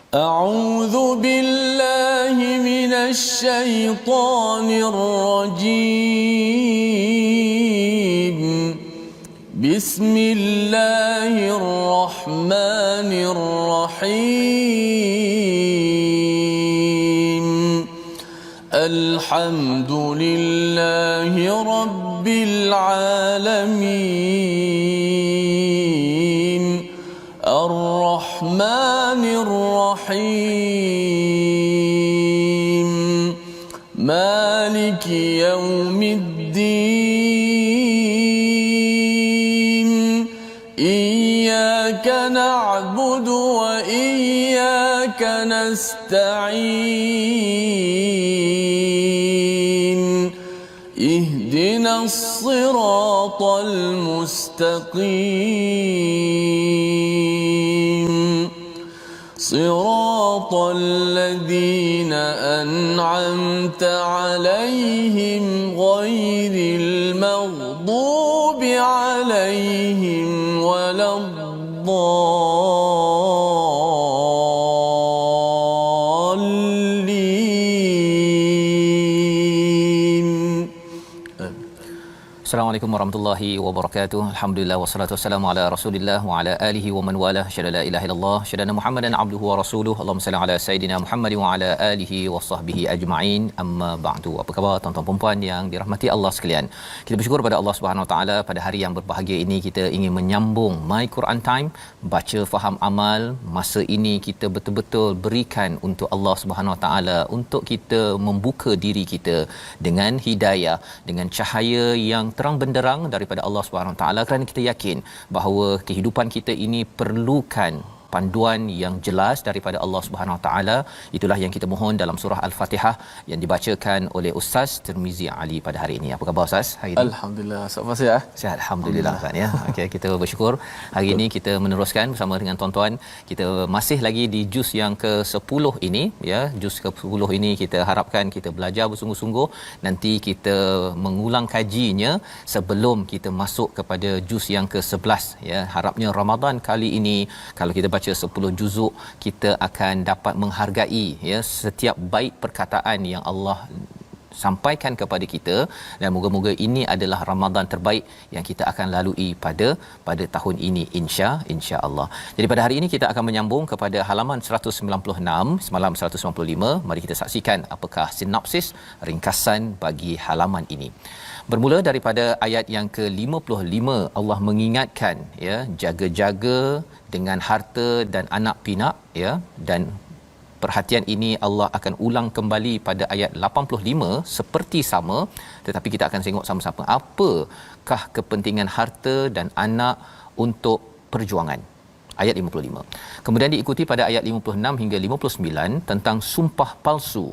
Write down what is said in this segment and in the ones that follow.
أعوذ بالله من الشيطان الرجيم. بسم الله الرحمن الرحيم. الحمد لله رب العالمين. الرحمن الرحيم. مالك يوم الدين. إياك نعبد وإياك نستعين. اهدنا الصراط المستقيم. صراط الذين أنعمت عليهم غير المغضوب عليهم ولا الضالين. Assalamualaikum warahmatullahi wabarakatuh. Alhamdulillah wassalatu wassalamu ala Rasulillah wa ala alihi wa man walah. Syada la ilaha illallah, syada Muhammadan abduhu wa rasuluhu. Allahumma salli ala sayidina Muhammad wa ala alihi wa sahbihi ajma'in. Amma ba'du. Apa khabar tuan-tuan dan puan yang dirahmati Allah sekalian? Kita bersyukur pada Allah Subhanahu wa taala pada hari yang berbahagia ini kita ingin menyambung My Quran Time, baca faham amal. Masa ini kita betul-betul berikan untuk Allah Subhanahu wa taala untuk kita membuka diri kita dengan hidayah, dengan cahaya yang terang benderang daripada Allah Subhanahu Wa Taala, kerana kita yakin bahawa kehidupan kita ini perlukan panduan yang jelas daripada Allah Subhanahu Wa Taala. Itulah yang kita mohon dalam surah Al-Fatihah yang dibacakan oleh Ustaz Tirmizi Ali pada hari ini. Apa khabar Ustaz hari ini? Alhamdulillah, sihat sihat. Sihat alhamdulillah Ustaz ya. Okey, kita bersyukur hari ini kita meneruskan bersama dengan tuan-tuan. Kita masih lagi di juz yang ke-10 ini ya. Juz ke-10 ini kita harapkan kita belajar bersungguh-sungguh. Nanti kita mengulang kajinya sebelum kita masuk kepada juz yang ke-11 ya. Harapnya Ramadan kali ini kalau kita baca 10 juzuk kita akan dapat menghargai ya setiap baik perkataan yang Allah sampaikan kepada kita, dan moga-moga ini adalah Ramadan terbaik yang kita akan lalui pada tahun ini insya-Allah. Jadi pada hari ini kita akan menyambung kepada halaman 196, semalam 195. Mari kita saksikan apakah sinopsis ringkasan bagi halaman ini. Bermula daripada ayat yang ke-55, Allah mengingatkan ya, jaga-jaga dengan harta dan anak pinak ya, dan perhatian ini Allah akan ulang kembali pada ayat 85 seperti sama, tetapi kita akan tengok sama-sama apakah kepentingan harta dan anak untuk perjuangan. Ayat 55. Kemudian diikuti pada ayat 56 hingga 59 tentang sumpah palsu.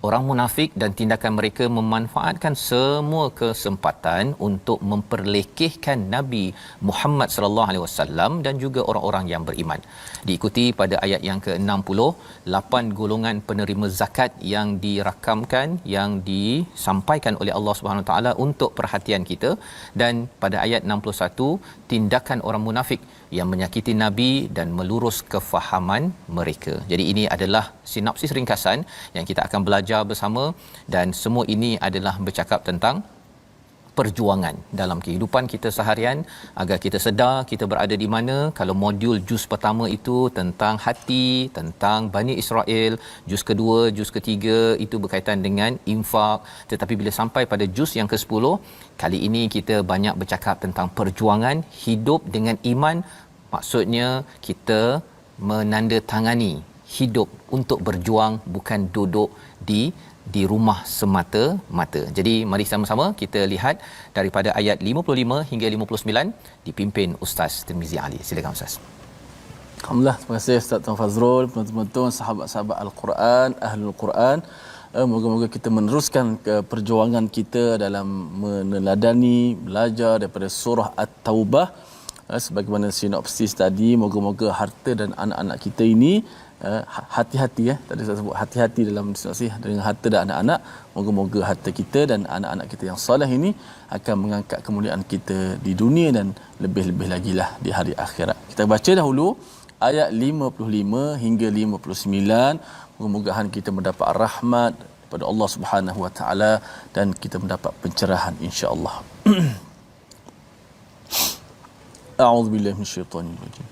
Orang munafik dan tindakan mereka memanfaatkan semua kesempatan untuk memperlekehkan Nabi Muhammad sallallahu alaihi wasallam dan juga orang-orang yang beriman. Diikuti pada ayat yang ke-60, 8 golongan penerima zakat yang dirakamkan, yang disampaikan oleh Allah Subhanahu taala untuk perhatian kita, dan pada ayat 61 tindakan orang munafik yang menyakiti Nabi dan melurus kefahaman mereka. Jadi ini adalah sinopsis ringkasan yang kita akan belajar bersama, dan semua ini adalah bercakap tentang perjuangan dalam kehidupan kita seharian agar kita sedar kita berada di mana. Kalau modul juz pertama itu tentang hati, tentang Bani Israel, juz kedua, juz ketiga itu berkaitan dengan infak, tetapi bila sampai pada juz yang ke-10 kali ini kita banyak bercakap tentang perjuangan hidup dengan iman. Maksudnya kita menandatangani hidup untuk berjuang, bukan duduk di rumah semata-mata. Jadi mari sama-sama kita lihat daripada ayat 55 hingga 59 dipimpin Ustaz Tirmizi Ali. Silakan Ustaz. Alhamdulillah, terima kasih Ustaz Tuan Fazrul, penonton sahabat-sahabat Al-Quran, Ahlul Quran. Moga-moga kita meneruskan ke perjuangan kita dalam meneladani, belajar daripada surah At-Taubah. Sebagaimana sinopsis tadi, moga-moga harta dan anak-anak kita ini hati-hati ya, tadi saya sebut hati-hati dalam sinopsis dengan harta dan anak-anak. Moga-moga harta kita dan anak-anak kita yang soleh ini akan mengangkat kemuliaan kita di dunia dan lebih-lebih lagi lah di hari akhirat. Kita baca dahulu ayat 55 hingga 59. Mudah-mudahan kita mendapat rahmat daripada Allah Subhanahu wa taala dan kita mendapat pencerahan insya-Allah. A'udzubillahi minasyaitonir rajim.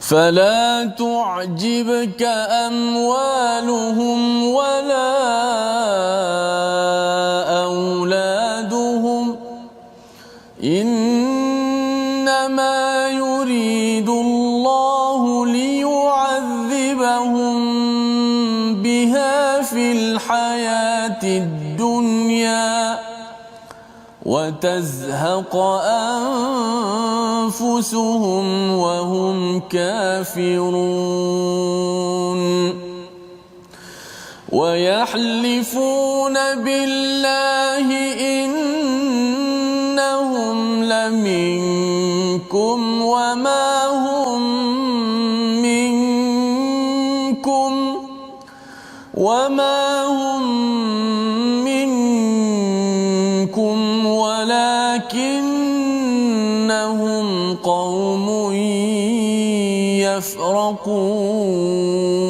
فلا تعجبك أموالهم ولا أولادهم إنما يريد الله ليعذبهم بها في الحياة الدنيا وتزهق أنفسهم وهم كافرون ويحلفون بالله إنهم لمنكم وما هم منكم ولكنهم قوم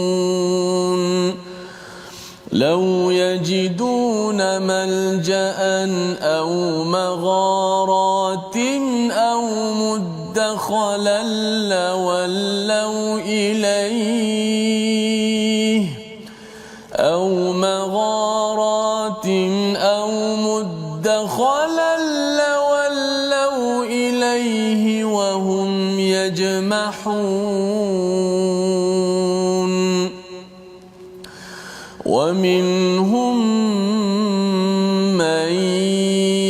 يفرقون لو يجدون ملجأ أو مغارات أو مدخلا لولوا إليه أو مغارات أو مدخلا لولوا إليه وهم يجمحون ومنهم من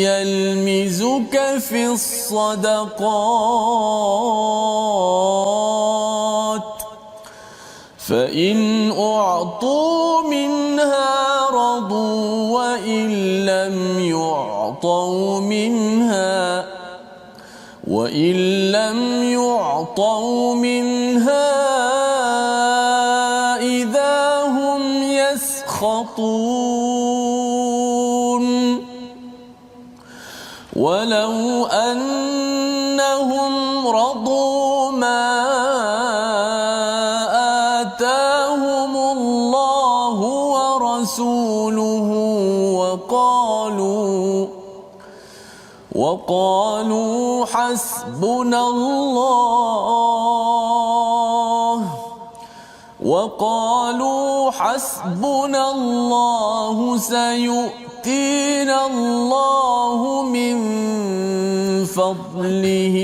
يلمزك في الصدقات فإن أعطوا منها رضوا وإن لم يعطوا منها إذا هم يسخطون ولو أنهم رضوا ما آتاهم الله ورسوله وقالوا حسبنا الله سيؤتينا الله من فضله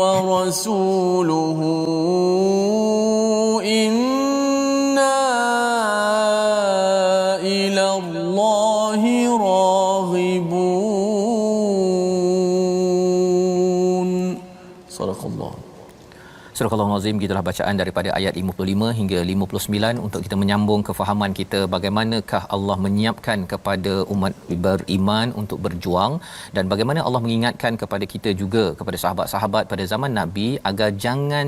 ورسوله إنا إلى الله راغبون. صدق الله. Surah Al-Azim, gitulah bacaan daripada ayat 55 hingga 59 untuk kita menyambung kefahaman kita bagaimanakah Allah menyiapkan kepada umat beriman untuk berjuang dan bagaimana Allah mengingatkan kepada kita juga, kepada sahabat-sahabat pada zaman Nabi agar jangan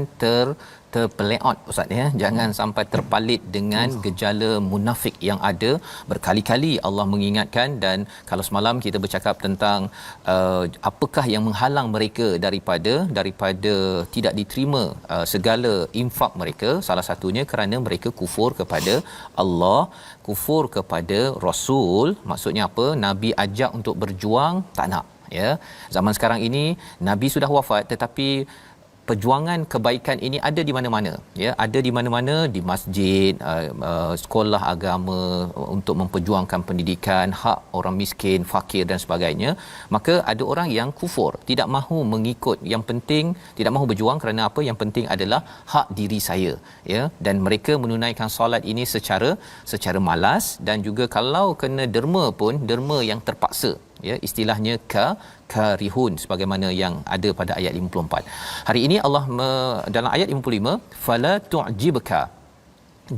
terpeleot ustaz ya, jangan sampai terpalit dengan gejala munafik yang ada. Berkali-kali Allah mengingatkan dan kalau semalam kita bercakap tentang apakah yang menghalang mereka daripada tidak diterima segala infak mereka, salah satunya kerana mereka kufur kepada Allah, kufur kepada Rasul. Maksudnya apa? Nabi ajak untuk berjuang tak nak ya. Zaman sekarang ini Nabi sudah wafat tetapi perjuangan kebaikan ini ada di mana-mana ya, ada di mana-mana, di masjid, sekolah agama untuk memperjuangkan pendidikan, hak orang miskin, fakir dan sebagainya. Maka ada orang yang kufur, tidak mahu mengikut, yang penting tidak mahu berjuang kerana apa? Yang penting adalah hak diri saya ya, dan mereka menunaikan solat ini secara malas dan juga kalau kena derma pun derma yang terpaksa ya, istilahnya karihun sebagaimana yang ada pada ayat 54. Hari ini Allah dalam ayat 55, fala tu'jibka,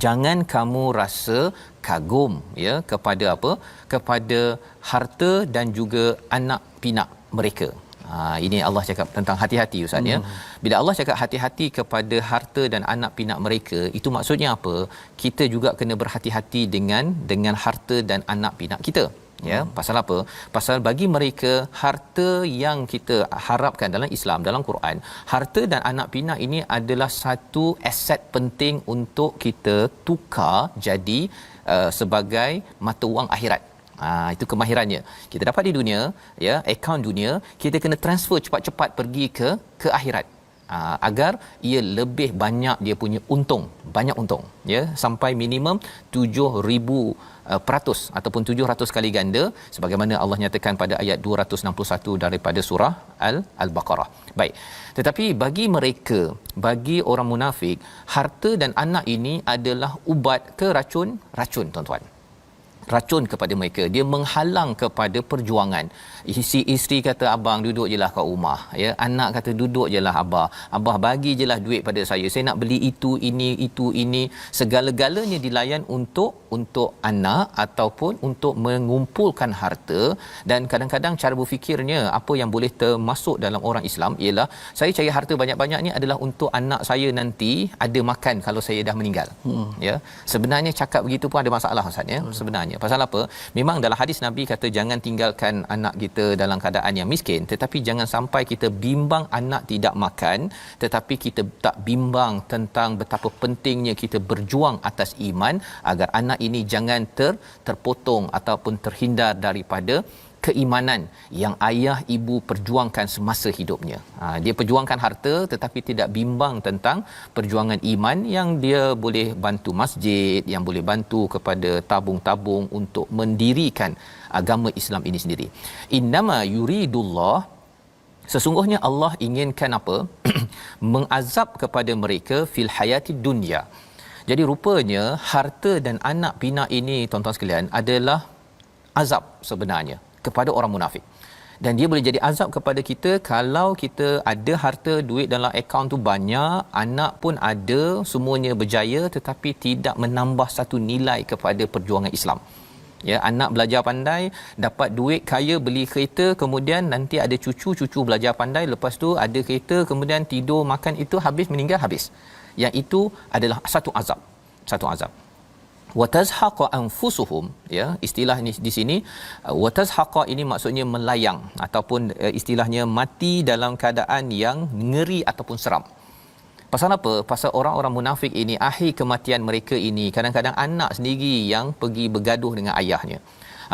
jangan kamu rasa kagum ya kepada apa? Kepada harta dan juga anak pinak mereka. Ini Allah cakap tentang hati-hati ustaz ya. Bila Allah cakap hati-hati kepada harta dan anak pinak mereka, itu maksudnya apa? Kita juga kena berhati-hati dengan harta dan anak pinak kita Ya, pasal apa? Pasal bagi mereka harta yang kita harapkan dalam Islam, dalam Quran, harta dan anak pinak ini adalah satu aset penting untuk kita tukar jadi sebagai mata wang akhirat. Itu kemahirannya. Kita dapat di dunia, ya, akaun dunia, kita kena transfer cepat-cepat pergi ke akhirat. Agar ia lebih banyak dia punya untung, banyak untung, ya, sampai minimum 7,000 peratus ataupun 700 kali ganda sebagaimana Allah nyatakan pada ayat 261 daripada surah Al-Baqarah. Baik. Tetapi bagi mereka, bagi orang munafik, harta dan anak ini adalah ubat ke racun, tuan-tuan. Racun kepada mereka, dia menghalang kepada perjuangan. Si isteri kata, abang duduk jelah kat rumah, ya, anak kata duduk jelah abah bagi jelah duit pada saya nak beli itu ini, segala-galanya dilayan untuk anak ataupun untuk mengumpulkan harta. Dan kadang-kadang cara berfikirnya, apa yang boleh termasuk dalam orang Islam ialah, saya cari harta banyak-banyak ni adalah untuk anak saya nanti ada makan kalau saya dah meninggal. Ya, sebenarnya cakap begitu pun ada masalah, Ustaz, ya. Sebenarnya pasal apa? Memang dalam hadis Nabi kata jangan tinggalkan anak kita dalam keadaan yang miskin, tetapi jangan sampai kita bimbang anak tidak makan, tetapi kita tak bimbang tentang betapa pentingnya kita berjuang atas iman agar anak ini jangan terpotong ataupun terhindar daripada keimanan yang ayah ibu perjuangkan semasa hidupnya. Dia perjuangkan harta tetapi tidak bimbang tentang perjuangan iman yang dia boleh bantu masjid, yang boleh bantu kepada tabung-tabung untuk mendirikan agama Islam ini sendiri. Innama yuridullah, sesungguhnya Allah inginkan apa? Mengazab kepada mereka fil hayati dunya. Jadi rupanya harta dan anak pinak ini, tuan-tuan sekalian, adalah azab sebenarnya kepada orang munafik. Dan dia boleh jadi azab kepada kita kalau kita ada harta, duit dalam akaun tu banyak, anak pun ada, semuanya berjaya, tetapi tidak menambah satu nilai kepada perjuangan Islam. Ya, anak belajar pandai, dapat duit, kaya, beli kereta, kemudian nanti ada cucu belajar pandai, lepas tu ada kereta, kemudian tidur, makan, itu habis, meninggal habis. Yang itu adalah satu azab. Watazhaqa anfusuhum, ya, istilah ini di sini, watazhaqa ini maksudnya melayang ataupun istilahnya mati dalam keadaan yang ngeri ataupun seram. Pasal apa? Pasal orang-orang munafik ini, akhir kematian mereka ini kadang-kadang anak sendiri yang pergi bergaduh dengan ayahnya.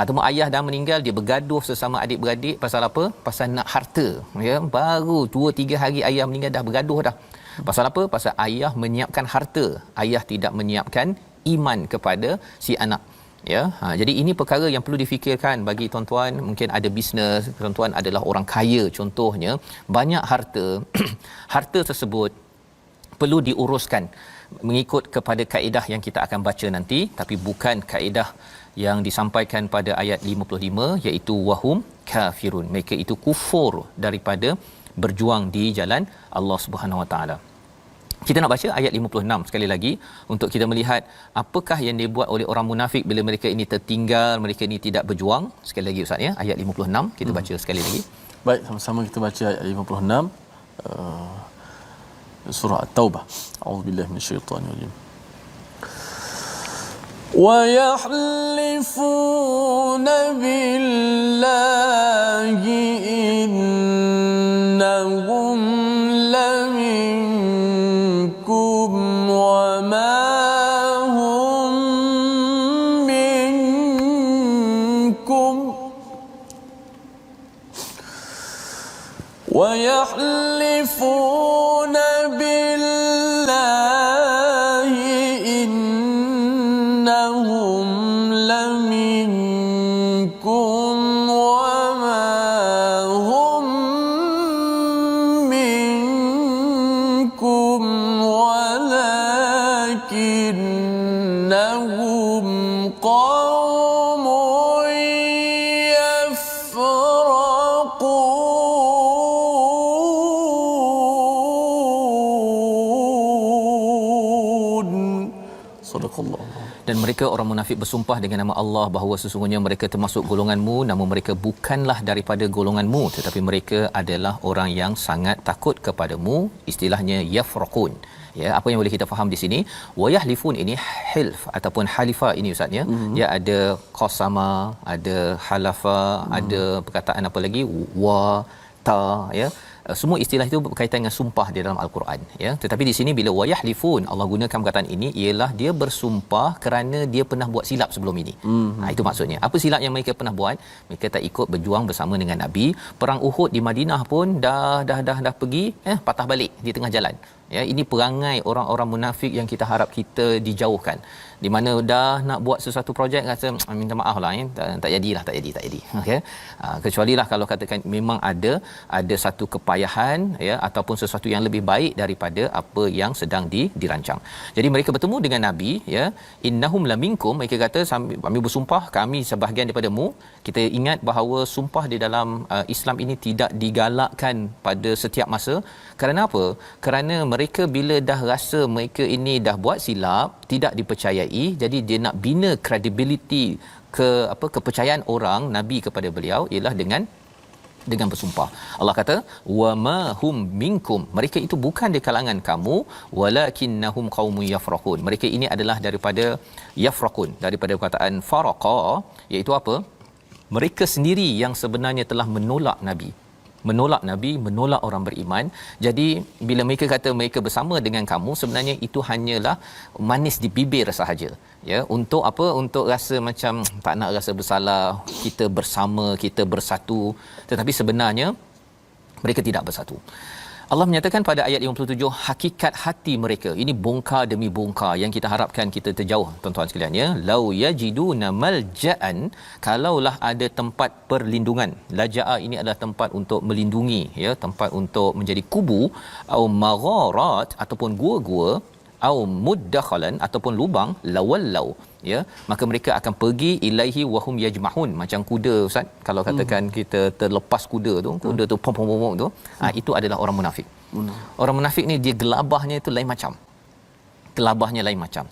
Ataupun ayah dah meninggal, dia bergaduh sesama adik-beradik pasal apa? Pasal nak harta, ya. Baru 2-3 hari ayah meninggal dah bergaduh dah. Pasal apa? Pasal ayah menyiapkan harta, ayah tidak menyiapkan iman kepada si anak, ya. Jadi ini perkara yang perlu difikirkan bagi tuan-tuan. Mungkin ada bisnes, tuan-tuan adalah orang kaya contohnya, banyak harta. Harta tersebut perlu diuruskan mengikut kepada kaedah yang kita akan baca nanti, tapi bukan kaedah yang disampaikan pada ayat 55, iaitu wahum kafirun, mereka itu kufur daripada berjuang di jalan Allah Subhanahu Wa Taala. Kita nak baca ayat 56 sekali lagi untuk kita melihat apakah yang dibuat oleh orang munafik bila mereka ini tertinggal, mereka ini tidak berjuang. Sekali lagi, Ustaz, ya, ayat 56 kita baca sekali lagi. Baik, sama-sama kita baca ayat 56 surah At-Taubah. A'udzubillahi minasyaitanir rajim. Wa yahlifuna billahi innahum laminkum wa ma hum minkum wa yahlifuna billahi innahum laminkum wa ma hum minkum walakinnahum qaumun yafraqun. Sadaqallah. Dan mereka orang munafik bersumpah dengan nama Allah bahawa sesungguhnya mereka termasuk golonganmu, namun mereka bukanlah daripada golonganmu, tetapi mereka adalah orang yang sangat takut kepadamu. Istilahnya yafraqun. Ya, apa yang boleh kita faham di sini? Wayahlifun ini hilf ataupun halifa ini ustaz ya. Dia ada qasama, ada halafa, ada perkataan apa lagi? Wa ta ya. Semua istilah itu berkaitan dengan sumpah di dalam al-Quran ya. Tetapi di sini bila wayahlifun Allah gunakan perkataan ini ialah dia bersumpah kerana dia pernah buat silap sebelum ini. Itu maksudnya. Apa silap yang mereka pernah buat? Mereka tak ikut berjuang bersama dengan Nabi. Perang Uhud di Madinah pun dah pergi patah balik di tengah jalan. Ya, ini perangai orang-orang munafik yang kita harap kita dijauhkan. Di mana dah nak buat sesuatu projek kata minta maaf lah tak jadi. Okey. Kecuali lah kalau katakan memang ada satu kepayahan ya ataupun sesuatu yang lebih baik daripada apa yang sedang dirancang. Jadi mereka bertemu dengan Nabi ya, innahum laminkum, mereka kata kami bersumpah kami sebahagian daripadmu. Kita ingat bahawa sumpah di dalam Islam ini tidak digalakkan pada setiap masa. Kerana apa? Kerana mereka bila dah rasa mereka ini dah buat silap, tidak dipercayai, jadi dia nak bina credibility kepercayaan orang Nabi kepada beliau ialah dengan bersumpah. Allah kata wa ma hum minkum, mereka itu bukan di kalangan kamu, walakinnahum qaumun yafraqun. Mereka ini adalah daripada yafraqun, daripada perkataan faraqa, iaitu apa? Mereka sendiri yang sebenarnya telah menolak Nabi, menolak orang beriman. Jadi bila mereka kata mereka bersama dengan kamu, sebenarnya itu hanyalah manis di bibir sahaja ya, untuk apa? Untuk rasa macam tak nak rasa bersalah, kita bersama, kita bersatu, tetapi sebenarnya mereka tidak bersatu. Allah menyatakan pada ayat 57 hakikat hati mereka. Ini bongkar demi bongkar yang kita harapkan kita terjauh tuan-tuan sekalian ya. Lau yajiduna malja'an, kalaulah ada tempat perlindungan. Laja'a ini adalah tempat untuk melindungi ya, tempat untuk menjadi kubu, au magharat ataupun gua-gua, au muddakhalan ataupun lubang, lawallau ya, maka mereka akan pergi ilaihi wahum yajmahun, macam kuda ustaz kalau katakan kita terlepas kuda tu pom tu, itu adalah orang munafik. Orang munafik ni dia gelabahnya itu lain macam,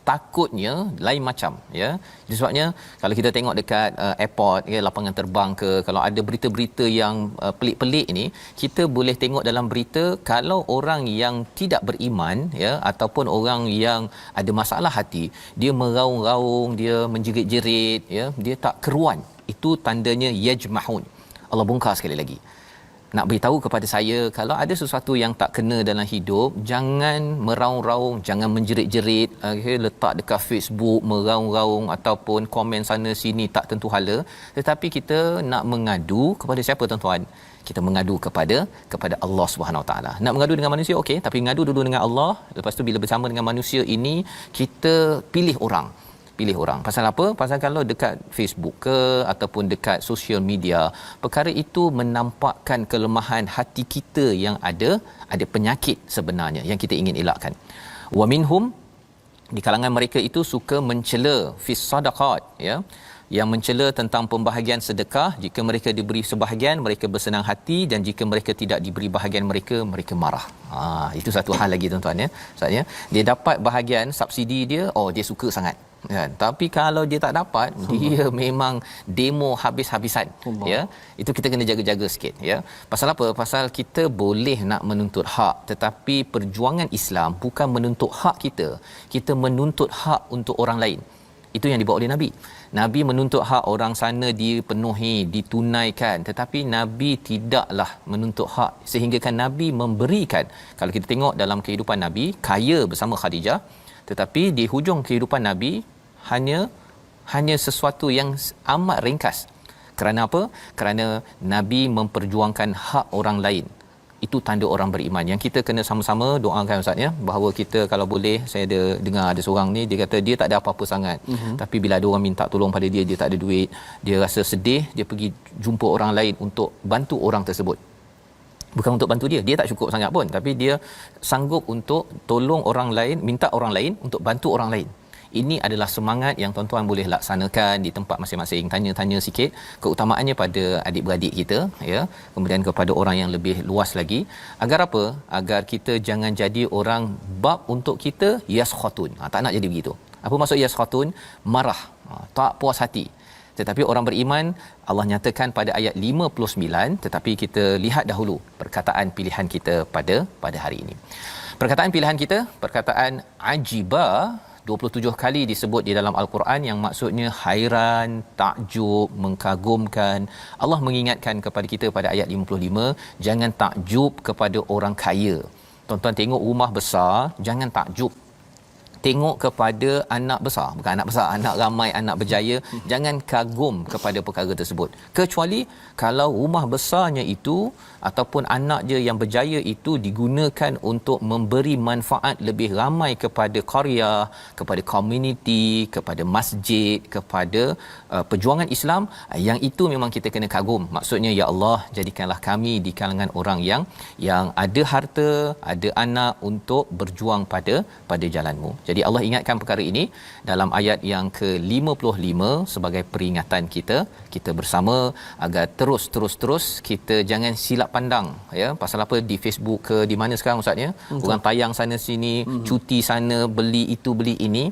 takutnya lain macam ya. Sebabnya kalau kita tengok dekat airport ya, lapangan terbang ke, kalau ada berita-berita yang pelik-pelik ni, kita boleh tengok dalam berita kalau orang yang tidak beriman ya ataupun orang yang ada masalah hati, dia meraung-raung, dia menjerit-jerit ya, dia tak keruan, itu tandanya yajmahun. Allah bongkar sekali lagi, nak beritahu kepada saya kalau ada sesuatu yang tak kena dalam hidup, jangan meraung-raung, jangan menjerit-jerit, letak dekat Facebook meraung-raung ataupun komen sana sini tak tentu hala. Tetapi kita nak mengadu kepada siapa tuan-tuan? Kita mengadu kepada Allah Subhanahu Wa Taala. Nak mengadu dengan manusia okey, tapi mengadu dulu dengan Allah. Lepas tu bila bersama dengan manusia ini, kita pilih orang. Pasal apa? Pasal kalau dekat Facebook ke ataupun dekat social media, perkara itu menampakkan kelemahan hati kita yang ada penyakit sebenarnya yang kita ingin elakkan. Wa minhum, di kalangan mereka itu suka mencela fis sadaqat ya, yang mencela tentang pembahagian sedekah. Jika mereka diberi sebahagian, mereka bersenang hati, dan jika mereka tidak diberi bahagian, mereka marah. Itu satu hal lagi tuan-tuan ya. Maksudnya dia dapat bahagian subsidi dia, dia suka sangat kan. Tapi kalau dia tak dapat, dia memang demo habis-habisan ya. Itu kita kena jaga-jaga sikit ya. Pasal apa? Pasal kita boleh nak menuntut hak, tetapi perjuangan Islam bukan menuntut hak kita. Kita menuntut hak untuk orang lain. Itu yang dibawa oleh Nabi. Nabi menuntut hak orang sana dipenuhi, ditunaikan, tetapi Nabi tidaklah menuntut hak sehinggakan Nabi memberikan. Kalau kita tengok dalam kehidupan Nabi, kaya bersama Khadijah, tetapi di hujung kehidupan Nabi hanya sesuatu yang amat ringkas. Kerana apa? Kerana Nabi memperjuangkan hak orang lain. Itu tanda orang beriman yang kita kena sama-sama doakan ustaz ya, bahawa kita kalau boleh, saya dengar ada seorang ni, dia kata dia tak ada apa-apa sangat, tapi bila ada orang minta tolong pada dia tak ada duit, dia rasa sedih, dia pergi jumpa orang lain untuk bantu orang tersebut. Bukan untuk bantu dia tak cukup sangat pun, tapi dia sanggup untuk tolong orang lain, minta orang lain untuk bantu orang lain. Ini adalah semangat yang tuan-tuan boleh laksanakan di tempat masing-masing. Tanya-tanya sikit keutamaannya pada adik-beradik kita ya, kemudian kepada orang yang lebih luas lagi. Agar apa? Agar kita jangan jadi orang bab untuk kita yaskhatun. Tak nak jadi begitu. Apa maksud yaskhatun? Marah, tak puas hati. Tetapi orang beriman, Allah nyatakan pada ayat 59, tetapi kita lihat dahulu perkataan pilihan kita pada hari ini. Perkataan pilihan kita, perkataan ajiba, 27 kali disebut di dalam Al-Quran, yang maksudnya hairan, takjub, mengkagumkan. Allah mengingatkan kepada kita pada ayat 55, jangan takjub kepada orang kaya. Tuan-tuan tengok rumah besar, jangan takjub. Tengok kepada anak besar, bukan anak besar, anak ramai, anak berjaya, jangan kagum kepada perkara tersebut. Kecuali kalau rumah besarnya itu ataupun anak je yang berjaya itu digunakan untuk memberi manfaat lebih ramai kepada qaryah, kepada komuniti, kepada masjid, kepada perjuangan Islam, yang itu memang kita kena kagum. Maksudnya, ya Allah, jadikanlah kami di kalangan orang yang ada harta, ada anak untuk berjuang pada jalan-Mu. Jadi Allah ingatkan perkara ini dalam ayat yang ke-55 sebagai peringatan kita bersama agar terus kita jangan silap pandang, ya. Pasal apa di Facebook ke di mana sekarang ustaz, ya, orang tayang sana sini, cuti sana, beli itu beli ini.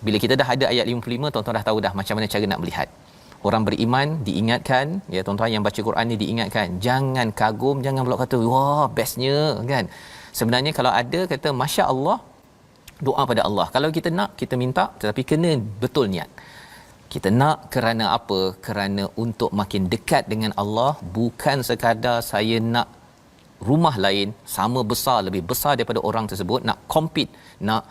Bila kita dah ada ayat 55, tuan-tuan dah tahu dah macam mana cara nak melihat. Orang beriman diingatkan, ya, tuan-tuan yang baca Quran ni diingatkan, jangan kagum, jangan pula kata wah bestnya, kan. Sebenarnya kalau ada kata masya-Allah, doa pada Allah. Kalau kita nak, kita minta, tetapi kena betul niat. Kita nak kerana apa? Kerana untuk makin dekat dengan Allah, bukan sekadar saya nak rumah lain sama besar, lebih besar daripada orang tersebut, nak compete, nak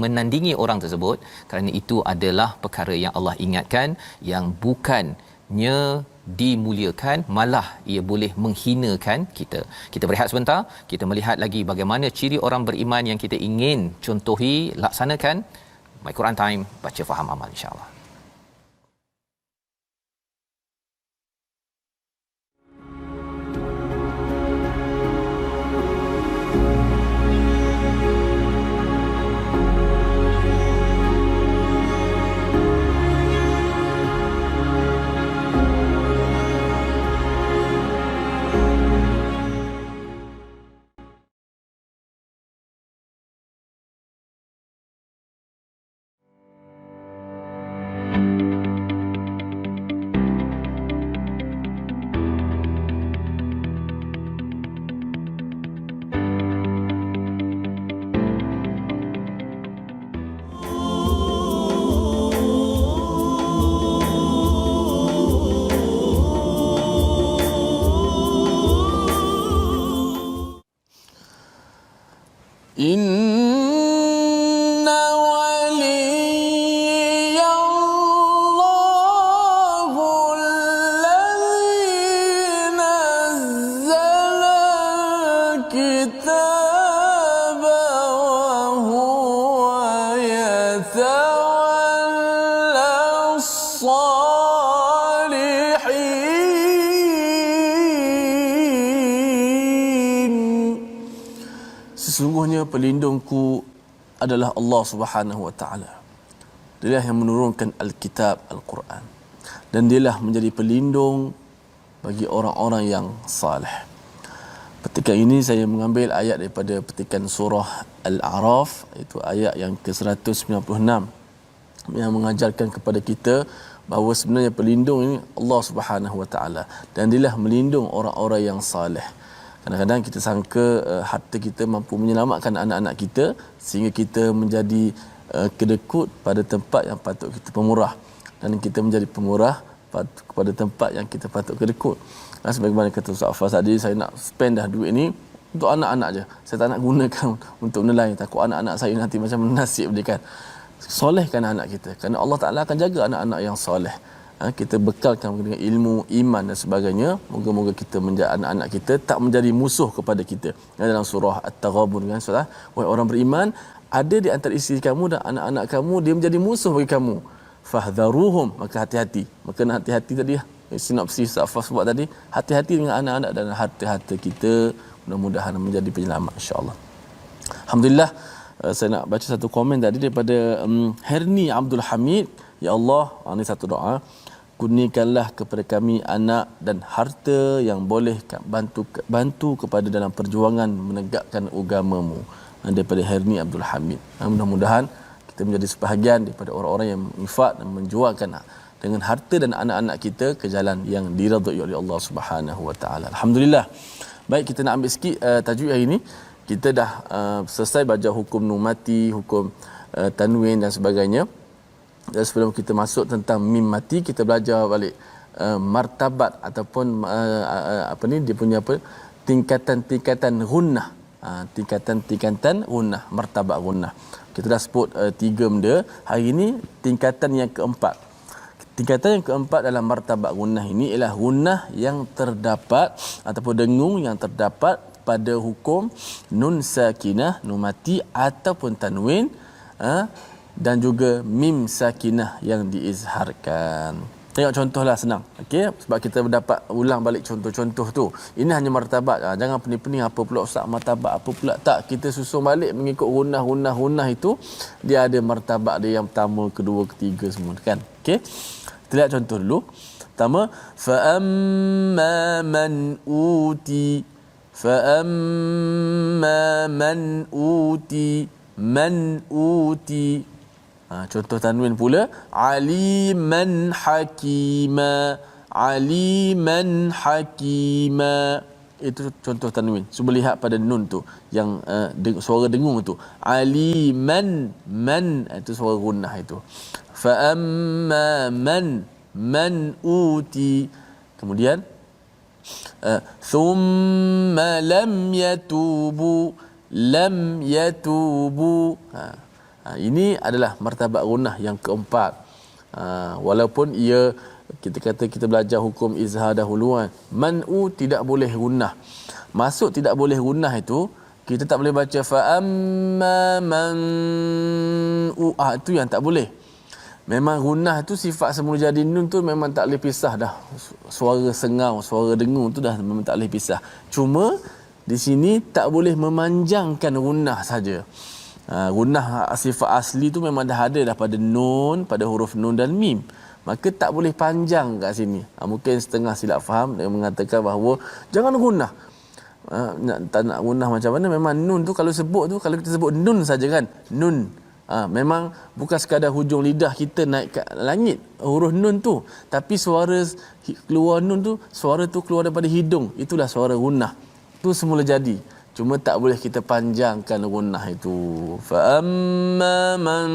menandingi orang tersebut. Kerana itu adalah perkara yang Allah ingatkan, yang bukannya dimuliakan, malah ia boleh menghinakan kita. Kita berehat sebentar, kita melihat lagi bagaimana ciri orang beriman yang kita ingin contohi, laksanakan. My Quran Time, baca faham amal, insya-Allah. Inna waliyallahu alladhi nazzala al-kitaba wa huwa yatawalla as-salihin. Sesungguhnya pelindungku adalah Allah Subhanahu wa taala. Dialah yang menurunkan Alkitab, Al-Quran, dan dialah menjadi pelindung bagi orang-orang yang saleh. Petikan ini saya mengambil ayat daripada petikan surah Al-A'raf, iaitu ayat yang ke-196, yang mengajarkan kepada kita bahawa sebenarnya pelindung ini Allah Subhanahu wa taala, dan dialah melindung orang-orang yang saleh. Kadang-kadang kita sangka harta kita mampu menyelamatkan anak-anak kita sehingga kita menjadi kedekut pada tempat yang patut kita pemurah, dan kita menjadi pemurah kepada tempat yang kita patut kedekut. Sebagaimana kata Ustaz Affaz tadi, saya nak spend dah duit ni untuk anak-anak je. Saya tak nak gunakan untuk benda lain. Takut anak-anak saya nanti macam nasib dia, kan. Solehkan anak kita, kerana Allah Ta'ala akan jaga anak-anak yang soleh. Kita bekalkan dengan ilmu, iman dan sebagainya. Moga-moga kita menjadi anak-anak kita tak menjadi musuh kepada kita. Dalam surah At-Taghabun, kan, surah, wahai orang beriman, ada di antara isteri kamu dan anak-anak kamu dia menjadi musuh bagi kamu, fahdharuhum, maka hati-hati. Maka nak hati-hati tadi, sinopsis Safas buat tadi, hati-hati dengan anak-anak dan harta-harta kita. Mudah-mudahan menjadi penyelamat, insya-Allah. Alhamdulillah. Saya nak baca satu komen tadi daripada Herni Abdul Hamid. Ya Allah, ini satu doa, kurniakanlah kepada kami anak dan harta yang boleh bantu kepada dalam perjuangan menegakkan agama-Mu. Daripada Herni Abdul Hamid. Mudah-mudahan kita menjadi sebahagian daripada orang-orang yang infak dan menjualkan dengan harta dan anak-anak kita ke jalan yang diridai oleh Allah Subhanahu Wa Taala. Alhamdulillah. Baik, kita nak ambil sikit tajwid hari ini. Kita dah selesai belajar hukum nun mati, hukum tanwin dan sebagainya. Dan sebelum kita masuk tentang mim mati, kita belajar balik martabat ataupun dia punya tingkatan-tingkatan gunnah. Tingkatan-tingkatan gunnah, martabat gunnah. Kita dah sebut 3 benda. Hari ini tingkatan yang keempat. Tingkatan yang keempat dalam martabat gunnah ini ialah gunnah yang terdapat ataupun dengung yang terdapat pada hukum nun sakinah, nun mati ataupun tanwin, dan juga mim sakinah yang diizharkan. Tengok contohlah, senang. Okey, sebab kita dapat ulang balik contoh-contoh tu. Ini hanya martabat. Jangan pening-pening apa pula ustaz martabat apa pula. Tak, kita susun balik mengikut gunnah itu. Dia ada martabat dia yang pertama, kedua, ketiga semua kan. Okey. Kita lihat contoh dulu. Pertama, fa amma man uti, fa amma man uti, man uti. Contoh tanwin pula, aliman hakima, aliman hakima. Itu contoh tanwin. Cuba lihat pada nun tu yang suara dengung tu. Aliman, man, itu suara gunnah itu. Fa amma man uti. Kemudian thumma lam yatubu, lam yatubu. Ini adalah martabat gunnah yang keempat. Walaupun kita kata kita belajar hukum izhar dahulu kan. Man'u tidak boleh gunnah. Masuk tidak boleh gunnah itu, kita tak boleh baca fa amma man itu yang tak boleh. Memang gunnah tu sifat semula jadi nun tu memang tak boleh pisah dah. Suara sengau, suara dengung tu dah memang tak boleh pisah. Cuma di sini tak boleh memanjangkan gunnah saja. Gunnah sifat asli tu memang dah ada dah pada nun, pada huruf nun dan mim. Maka tak boleh panjang kat sini. Mungkin setengah silap faham dia mengatakan bahawa jangan gunnah. Tak nak gunnah macam mana? Memang nun tu kalau sebut tu, kalau kita sebut nun saja kan, nun. Memang bukan sekadar hujung lidah kita naik ke langit huruf nun tu, tapi suara keluar nun tu, suara tu keluar daripada hidung, itulah suara gunnah. Tu semula jadi. Cuma tak boleh kita panjangkan gunnah itu. Fa amma man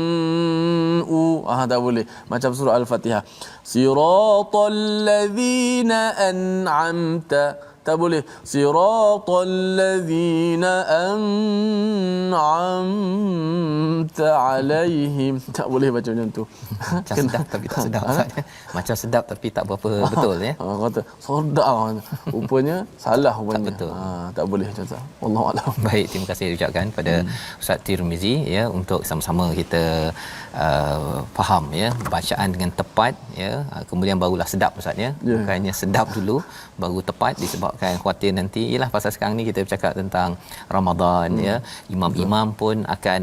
tak boleh. Macam surah Al-Fatihah. Siratal ladzina an'amta. Tak boleh. Siratal ladzina an'amta alaihim. Tak boleh baca macam tu. Macam sedap tapi tak sedap. Macam sedap tapi tak berapa betul ya. Kata sedap. Rupanya salah rupanya. Tak betul. Tak boleh macam tu. Wallahu a'lam. Baik, terima kasih ucapkan pada Ustaz Tirmizi ya, untuk sama-sama kita faham ya bacaan dengan tepat ya, kemudian barulah sedap Ustaz ya. Bukannya sedap dulu baru tepat, disebabkan khuatir nanti ialah pasal sekarang ni kita bercakap tentang Ramadan ya, imam-imam pun akan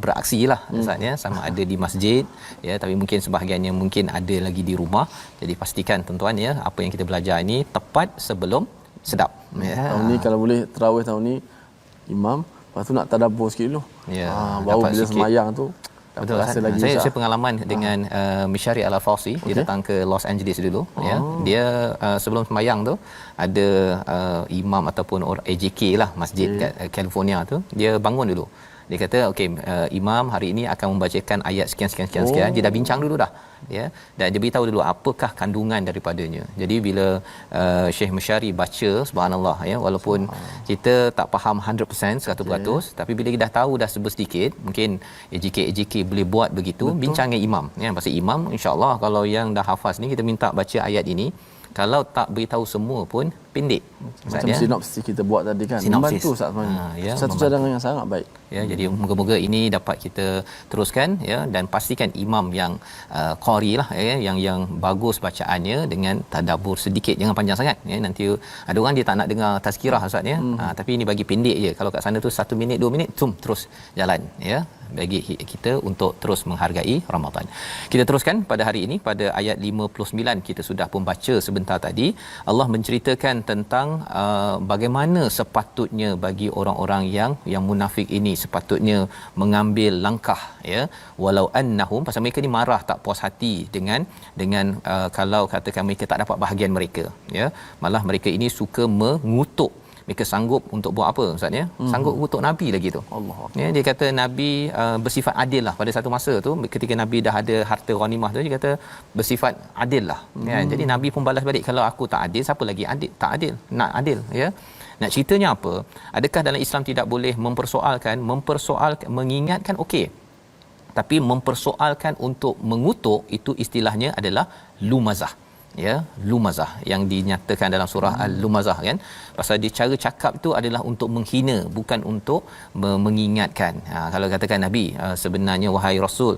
beraksi lah Ustaz ya, sama ada di masjid ya, tapi mungkin sebahagiannya mungkin ada lagi di rumah. Jadi pastikan tuan-tuan ya, apa yang kita belajar ini tepat sebelum sedap ya. Tahun ni kalau boleh tarawih tahun ni imam, lepas tu nak tadabbur sikit dulu. Ya, baru bila sikit. semayang tu betul rasa lagi saya pengalaman dengan Mishari Al-Fawzi. Dia datang ke Los Angeles dulu ya. Dia sebelum sembahyang tu ada imam ataupun orang AJK lah masjid kat California tu, dia bangun dulu. Dia kata okey, imam hari ini akan membacakan ayat sekian. Dia dah bincang dulu dah ya, dan dia beritahu dulu apakah kandungan daripadanya. Jadi bila Syekh Mishari baca, subhanallah ya, walaupun kita tak faham 100% 100%, tapi bila kita dah tahu dah sedikit, mungkin AJK boleh buat begitu. Betul. Bincang dengan imam ya, pasal imam insya-Allah kalau yang dah hafaz ni kita minta baca ayat ini, kalau tak beritahu semua pun pendek. Macam sinopsis kita buat tadi kan. Membantu Ustaz sebenarnya. Ya, satu cadangan yang sangat baik. Ya, jadi moga-moga ini dapat kita teruskan ya, dan pastikan imam yang qari lah ya, yang bagus bacaannya dengan tadabbur sedikit, jangan panjang sangat ya. Nanti ada orang dia tak nak dengar tazkirah Ustaz ya. Tapi ini bagi pendek je. Kalau kat sana tu 1 minit 2 minit terus jalan ya, bagi kita untuk terus menghargai Ramadan. Kita teruskan pada hari ini pada ayat 59. Kita sudah pun baca sebentar tadi. Allah menceritakan tentang bagaimana sepatutnya bagi orang-orang yang munafik ini sepatutnya mengambil langkah, ya, walau annahum, pasal mereka ni marah, tak puas hati dengan kalau katakan mereka tak dapat bahagian mereka, ya, malah mereka ini suka mengutuk. Mereka sanggup untuk buat apa ustaz, ya? Sanggup mengutuk nabi lagi tu. Allah. Ya, dia kata nabi bersifat adil lah pada satu masa tu, ketika nabi dah ada harta ghanimah tu, dia kata bersifat adil lah, ya. Jadi nabi pun balas balik, kalau aku tak adil, siapa lagi adil, tak adil, nak adil, ya. Nak ceritanya apa? Adakah dalam Islam tidak boleh mempersoalkan mengingatkan, okey, tapi mempersoalkan untuk mengutuk itu istilahnya adalah lumazah, ya, lumazah yang dinyatakan dalam surah Al-Lumazah, kan, pasal dia cara cakap itu adalah untuk menghina, bukan untuk mengingatkan. Kalau katakan nabi, sebenarnya wahai rasul,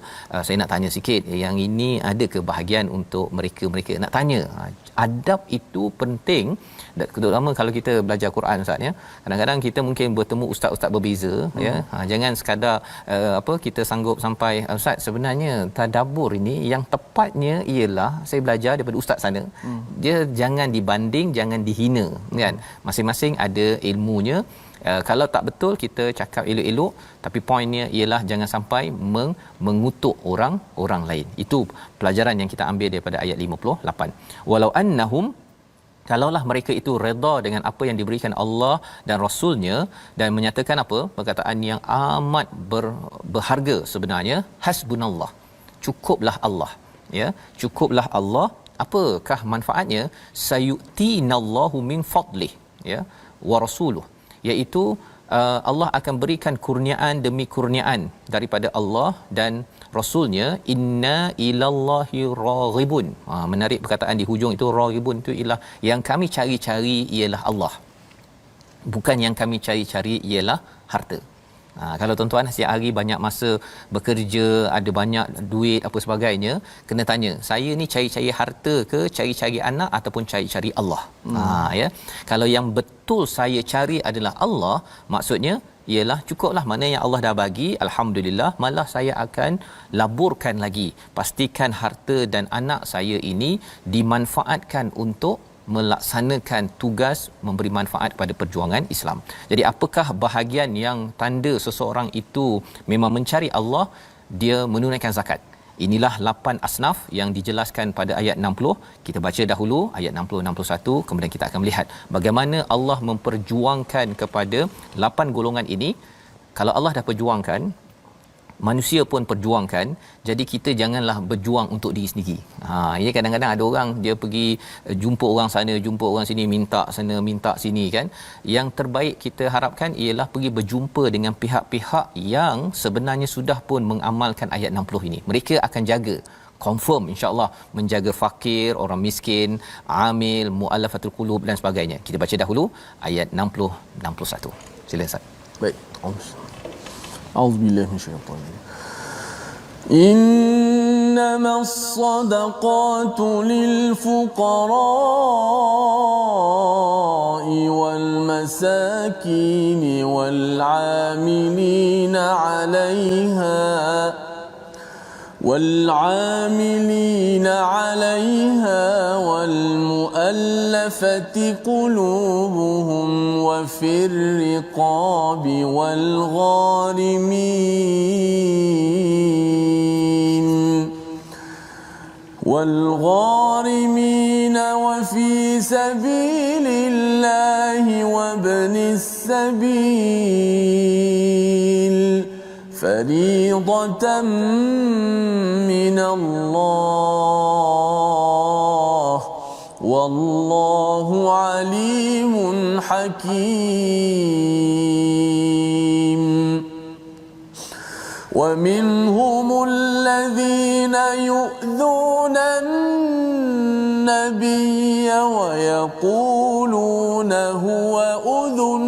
saya nak tanya sikit, yang ini ada ke bahagian untuk mereka nak tanya. Adab itu penting, terutama kalau kita belajar Quran ustaz, ya. Kadang-kadang kita mungkin bertemu ustaz-ustaz berbeza, ya. Jangan sekadar kita sanggup sampai ustaz, sebenarnya tadabbur ini yang tepatnya ialah saya belajar daripada ustaz sana. Dia jangan dibanding, jangan dihina, kan. Masing-masing ada ilmunya. Kalau tak betul kita cakap elok-elok, tapi poinnya ialah jangan sampai mengutuk orang lain. Itu pelajaran yang kita ambil daripada ayat 58. Walau annahum, kalaulah mereka itu redha dengan apa yang diberikan Allah dan Rasulnya, dan menyatakan apa? Perkataan yang amat berharga sebenarnya, hasbunallah, cukuplah Allah, ya, cukuplah Allah. Apakah manfaatnya? Sayu'tinallahu min fadlih, ya, wa rasuluh, iaitu Allah akan berikan kurniaan demi kurniaan daripada Allah dan Rasulnya. Inna ilallahi raghibun. Menarik perkataan di hujung itu, raghibun itu ialah yang kami cari-cari ialah Allah, bukan yang kami cari-cari ialah harta. Kalau tuan-tuan setiap hari banyak masa bekerja, ada banyak duit apa sebagainya, kena tanya, saya ni cari-cari harta ke cari-cari anak ataupun cari-cari Allah? Ya. Kalau yang betul saya cari adalah Allah, maksudnya ialah cukuplah, mana yang Allah dah bagi, alhamdulillah, malah saya akan laburkan lagi, pastikan harta dan anak saya ini dimanfaatkan untuk melaksanakan tugas memberi manfaat kepada perjuangan Islam. Jadi apakah bahagian yang tanda seseorang itu memang mencari Allah? Dia menunaikan zakat. Inilah 8 asnaf yang dijelaskan pada ayat 60. Kita baca dahulu ayat 60-61, kemudian kita akan melihat bagaimana Allah memperjuangkan kepada 8 golongan ini. Kalau Allah dah perjuangkan, manusia pun perjuangkan, jadi kita janganlah berjuang untuk diri sendiri. Ini kadang-kadang ada orang dia pergi jumpa orang sana, jumpa orang sini, minta sana, minta sini, kan. Yang terbaik kita harapkan ialah pergi berjumpa dengan pihak-pihak yang sebenarnya sudah pun mengamalkan ayat 60 ini. Mereka akan jaga, confirm insya-Allah, menjaga fakir, orang miskin, amil, muallafatul qulub dan sebagainya. Kita baca dahulu ayat 60-61. Sila Ustaz. Baik. A'udzubillahi minasyaitanir rajim. Innamas sadaqatu lil fuqara'i wal masakin wal 'amilina 'alayha والعاملين عليها والمؤلفة قلوبهم وفي الرقاب والغارمين وفي سبيل الله وابن السبيل فريضة من الله والله عليم حكيم. ومنهم الذين يؤذون النبي ويقولون هو أذن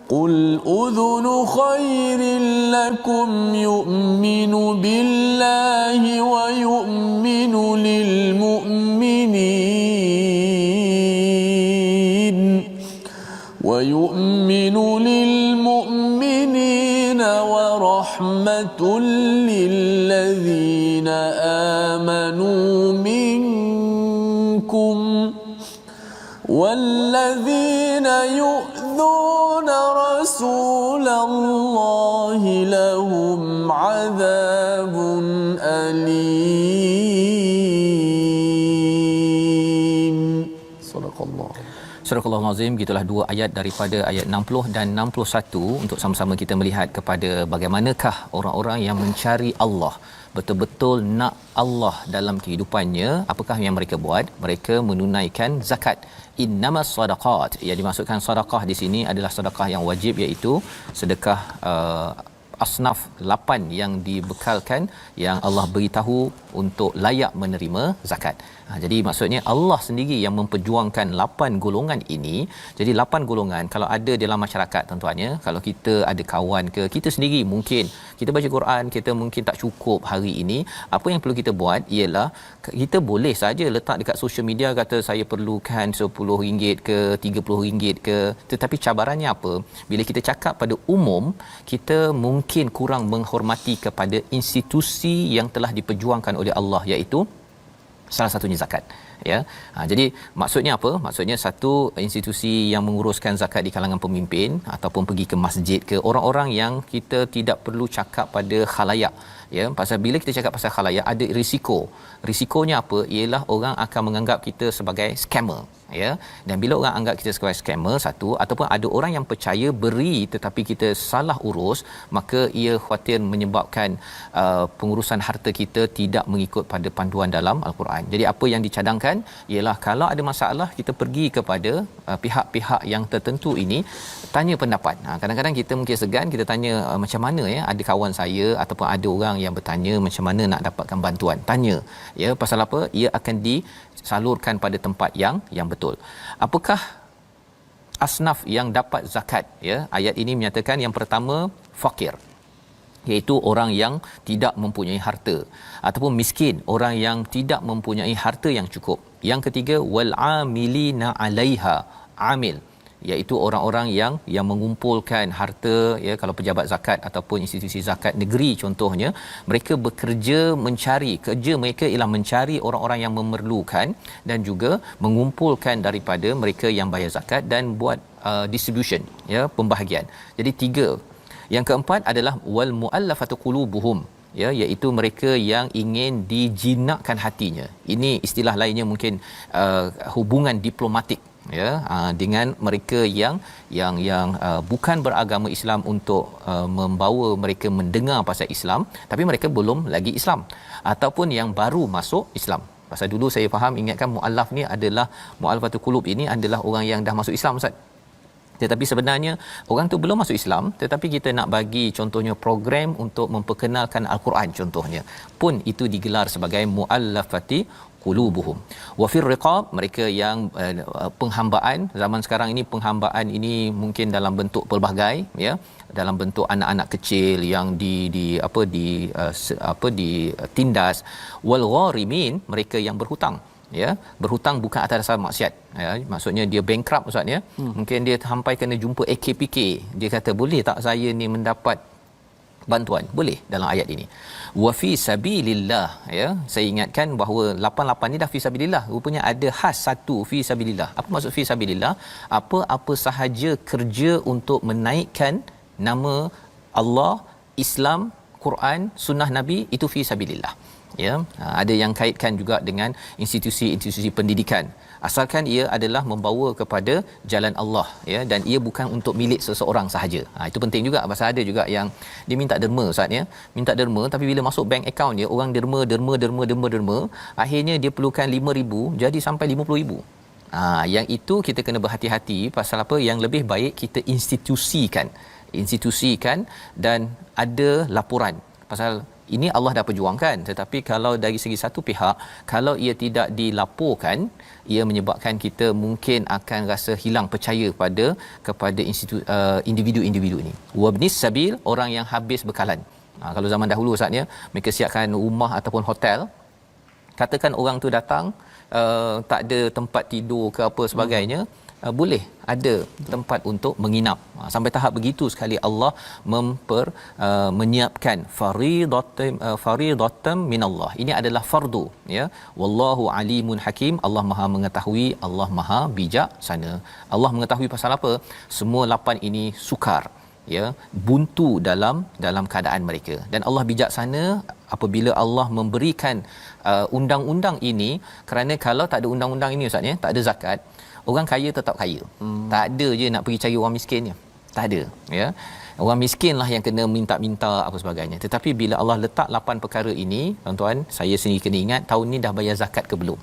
قل أذن خير لكم يؤمن بالله ويؤمن للمؤمنين ورحمة للذين آمنوا منكم الذين يؤذون رسول الله لهم عذاب أليم. صدق الله. Surah Al-Azim, gitulah dua ayat daripada ayat 60 dan 61 untuk sama-sama kita melihat kepada bagaimanakah orang-orang yang mencari Allah, betul-betul nak Allah dalam kehidupannya. Apakah yang mereka buat? Mereka menunaikan zakat. Innamas sadaqat, yang dimaksudkan sedekah di sini adalah sedekah yang wajib, iaitu sedekah asnaf 8 yang dibekalkan, yang Allah beritahu untuk layak menerima zakat. Jadi maksudnya Allah sendiri yang memperjuangkan 8 golongan ini. Jadi 8 golongan kalau ada dalam masyarakat, tuan-tuannya, kalau kita ada kawan ke, kita sendiri mungkin kita baca Quran, kita mungkin tak cukup hari ini, apa yang perlu kita buat ialah kita boleh saja letak dekat social media kata saya perlukan RM10 ke RM30 ke, tetapi cabarannya apa? Bila kita cakap pada umum, kita mungkin kurang menghormati kepada institusi yang telah diperjuangkan oleh Allah, iaitu salah satunya zakat, ya. Jadi maksudnya apa? Maksudnya satu institusi yang menguruskan zakat di kalangan pemimpin ataupun pergi ke masjid ke, orang-orang yang kita tidak perlu cakap pada khalayak, ya. Pasal bila kita cakap pasal khalayak ada risiko. Risikonya apa? Ialah orang akan menganggap kita sebagai scammer, ya. Dan bila orang anggap kita sebagai scammer, satu, ataupun ada orang yang percaya beri tetapi kita salah urus, maka ia khawatir menyebabkan pengurusan harta kita tidak mengikut pada panduan dalam Al-Quran. Jadi apa yang dicadangkan ialah kalau ada masalah, kita pergi kepada pihak-pihak yang tertentu ini, tanya pendapat. Kadang-kadang kita mungkin segan, kita tanya macam mana, ya, ada kawan saya ataupun ada orang yang bertanya macam mana nak dapatkan bantuan, tanya, ya, pasal apa? Ia akan disalurkan pada tempat yang betul. Apakah asnaf yang dapat zakat, ya? Ayat ini menyatakan yang pertama fakir, iaitu orang yang tidak mempunyai harta, ataupun miskin, orang yang tidak mempunyai harta yang cukup. Yang ketiga wal amilina 'alaiha, amil, iaitu orang-orang yang mengumpulkan harta, ya. Kalau pejabat zakat ataupun institusi zakat negeri contohnya, mereka bekerja mencari, kerja mereka ialah mencari orang-orang yang memerlukan dan juga mengumpulkan daripada mereka yang bayar zakat dan buat distribution, ya, pembahagian. Jadi tiga. Yang keempat adalah wal muallafatu qulubuhum, ya, iaitu mereka yang ingin dijinakkan hatinya. Ini istilah lainnya mungkin hubungan diplomatik, ya, dengan mereka yang bukan beragama Islam, untuk membawa mereka mendengar pasal Islam tapi mereka belum lagi Islam, ataupun yang baru masuk Islam. Pasal dulu saya faham, ingatkan muallaf ni adalah muallafatul qulub, ini adalah orang yang dah masuk Islam, Ustaz. Tetapi sebenarnya orang tu belum masuk Islam, tetapi kita nak bagi contohnya program untuk memperkenalkan Al-Quran contohnya, pun itu digelar sebagai muallafati qulubuhum. Wa fir riqab, mereka yang penghambaan. Zaman sekarang ini penghambaan ini mungkin dalam bentuk pelbagai, ya, dalam bentuk anak-anak kecil yang ditindas. Wal gharimin, mereka yang berhutang, ya, berhutang bukan atas dasar maksiat, ya, maksudnya dia bankrupt, Ustaz, ya. Mungkin dia sampai kena jumpa AKPK, dia kata boleh tak saya ni mendapat bantuan? Boleh dalam ayat ini. Wa fi sabilillah, ya, saya ingatkan bahawa 88 ni dah fi sabilillah, rupanya ada khas satu fi sabilillah. Apa maksud fi sabilillah? Apa sahaja kerja untuk menaikkan nama Allah, Islam, Quran, sunnah Nabi, itu fi sabilillah, ya. Ada yang kaitkan juga dengan institusi-institusi pendidikan, asalkan ia adalah membawa kepada jalan Allah, ya, dan ia bukan untuk milik seseorang sahaja. Itu penting juga, pasal ada juga yang dia minta derma, Ustaz, ya, minta derma, tapi bila masuk bank account dia, orang derma, akhirnya dia perlukan 5,000 jadi sampai 50,000. Yang itu kita kena berhati-hati. Pasal apa? Yang lebih baik kita institusikan dan ada laporan. Pasal ini Allah dah perjuangkan, tetapi kalau dari segi satu pihak, kalau ia tidak dilaporkan, ia menyebabkan kita mungkin akan rasa hilang percaya kepada individu-individu ini. Wabnis sabil, orang yang habis bekalan. Kalau zaman dahulu, Ustaz, ya, mereka siapkan rumah ataupun hotel, katakan orang tu datang tak ada tempat tidur ke apa sebagainya, boleh ada tempat untuk menginap. Sampai tahap begitu sekali Allah menyiapkan faridatan minallah. Ini adalah fardu, ya. Wallahu alimun hakim. Allah Maha mengetahui, Allah Maha bijaksana. Allah mengetahui pasal apa? Semua 8 ini sukar, ya, buntu dalam keadaan mereka, dan Allah bijaksana apabila Allah memberikan undang-undang ini, kerana kalau tak ada undang-undang ini ustaz, ya, tak ada zakat, orang kaya tetap kaya. Tak ada je nak pergi cari orang miskin je. Tak ada, ya. Orang miskinlah yang kena minta-minta apa sebagainya. Tetapi bila Allah letak 8 perkara ini, tuan-tuan, saya sendiri kena ingat tahun ni dah bayar zakat ke belum.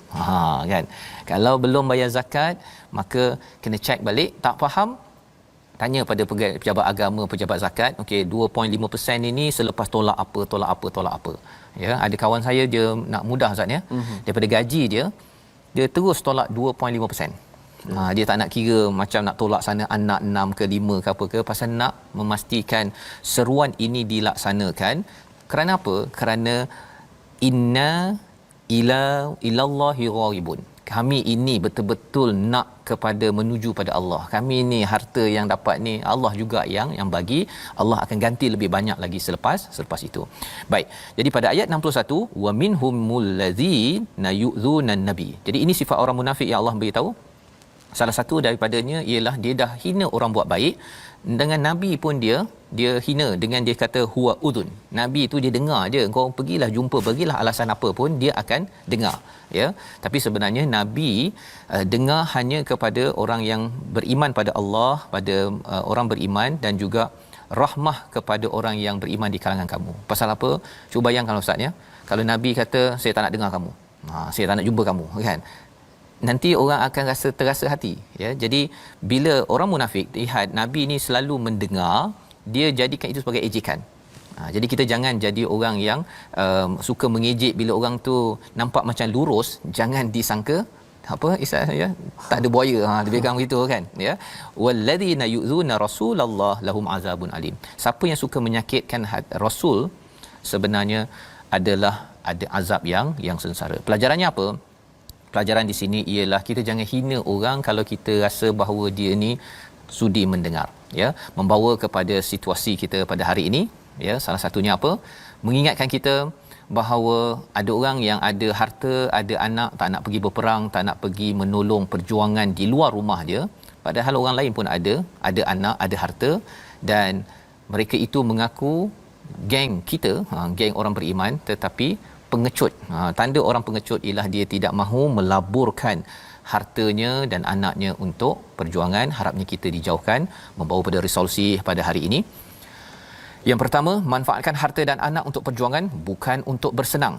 Kan. Kalau belum bayar zakat, maka kena check balik. Tak faham, tanya pada pejabat agama, pejabat zakat. Okey, 2.5% ini selepas tolak apa. Ya, ada kawan saya dia nak mudah ustaz, ya. Daripada gaji dia terus tolak 2.5%. Dia tak nak kira macam nak tolak sana anak 6 ke 5 ke apa ke, pasal nak memastikan seruan ini dilaksanakan. Kerana apa? Kerana inna ilallahi gharibun. Kami ini betul-betul nak kepada menuju pada Allah. Kami ni harta yang dapat ni Allah juga yang bagi. Allah akan ganti lebih banyak lagi selepas itu. Baik. Jadi pada ayat 61, wa minhumul ladzina yu'dzunan nabi. Jadi ini sifat orang munafik yang Allah beritahu. Salah satu daripadanya ialah dia dah hina orang buat baik. Dengan nabi pun dia hina dengan dia kata huwa udhun. Nabi tu dia dengar je, kau pergilah jumpa, bagilah alasan apa pun dia akan dengar, ya. Tapi sebenarnya nabi dengar hanya kepada orang yang beriman pada Allah, pada orang beriman, dan juga rahmah kepada orang yang beriman di kalangan kamu. Pasal apa? Cuba bayangkan ustaz, ya. Kalau nabi kata saya tak nak dengar kamu, saya tak nak jumpa kamu, kan, nanti orang akan rasa terasa hati, ya. Jadi bila orang munafik lihat nabi ni selalu mendengar, dia jadikan itu sebagai ejekan. Jadi kita jangan jadi orang yang suka mengejek bila orang tu nampak macam lurus, jangan disangka apa istilah ya, tak ada buaya, lebih kurang begitu, kan, ya. Walladzina yu'zuna rasulullah lahum azabun alim. Siapa yang suka menyakitkan rasul sebenarnya adalah ada azab yang sengsara. Pelajarannya apa? Pelajaran di sini ialah kita jangan hina orang kalau kita rasa bahawa dia ni sudi mendengar, ya. Membawa kepada situasi kita pada hari ini, ya. Salah satunya apa? Mengingatkan kita bahawa ada orang yang ada harta, ada anak, tak nak pergi berperang, tak nak pergi menolong perjuangan di luar rumah dia, padahal orang lain pun ada anak, ada harta, dan mereka itu mengaku geng kita, geng orang beriman, tetapi pengecut. Tanda orang pengecut ialah dia tidak mahu melaburkan hartanya dan anaknya untuk perjuangan. Harapnya kita dijauhkan, membawa pada resolusi pada hari ini. Yang pertama, manfaatkan harta dan anak untuk perjuangan, bukan untuk bersenang.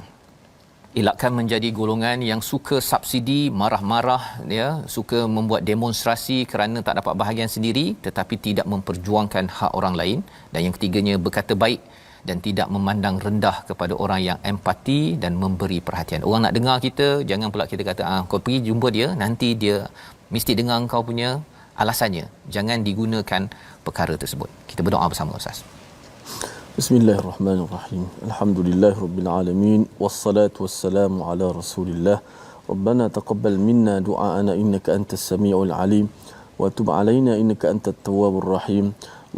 Elakkan menjadi golongan yang suka subsidi, marah-marah, ya, suka membuat demonstrasi kerana tak dapat bahagian sendiri tetapi tidak memperjuangkan hak orang lain. Dan yang ketiganya, berkata baik dan tidak memandang rendah kepada orang yang empati dan memberi perhatian. Orang nak dengar kita, jangan pula kita kata kau pergi jumpa dia, nanti dia mesti dengar kau punya alasannya. Jangan digunakan perkara tersebut. Kita berdoa bersama Ustaz. Bismillahirrahmanirrahim. Alhamdulillahirabbil alamin, wassalatu wassalamu ala Rasulillah. Rabbana taqabbal minna du'aana innaka antas samiul alim wa tub alaina innaka antat tawwabur rahim.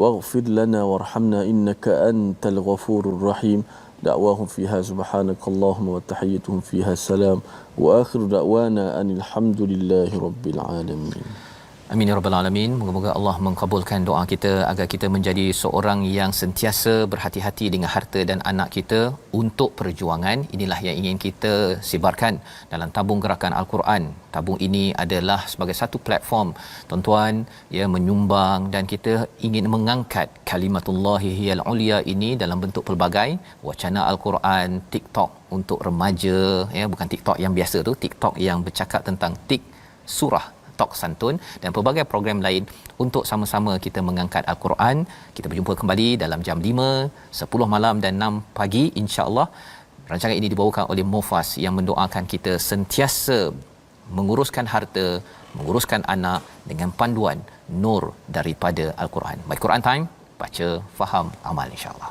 واغفر لنا وارحمنا إنك أنت الغفور الرحيم. دعواهم فيها سبحانك اللهم وتحيتهم فيها السلام وآخر دعوانا أن الحمد لله رب العالمين. Amin ya rabbal alamin. Moga-moga Allah mengkabulkan doa kita agar kita menjadi seorang yang sentiasa berhati-hati dengan harta dan anak kita untuk perjuangan. Inilah yang ingin kita sebarkan dalam tabung gerakan Al-Quran. Tabung ini adalah sebagai satu platform tuan-tuan, ya, menyumbang, dan kita ingin mengangkat kalimatullahi hiyal ulia ini dalam bentuk pelbagai wacana Al-Quran, TikTok untuk remaja, ya, bukan TikTok yang biasa tu, TikTok yang bercakap tentang surah Tok Santun dan pelbagai program lain untuk sama-sama kita mengangkat Al-Quran. Kita berjumpa kembali dalam jam 5, 10 malam dan 6 pagi, insya-Allah. Rancangan ini dibawakan oleh Mufas yang mendoakan kita sentiasa menguruskan harta, menguruskan anak dengan panduan nur daripada Al-Quran. My Quran Time, baca, faham, amal, insya-Allah.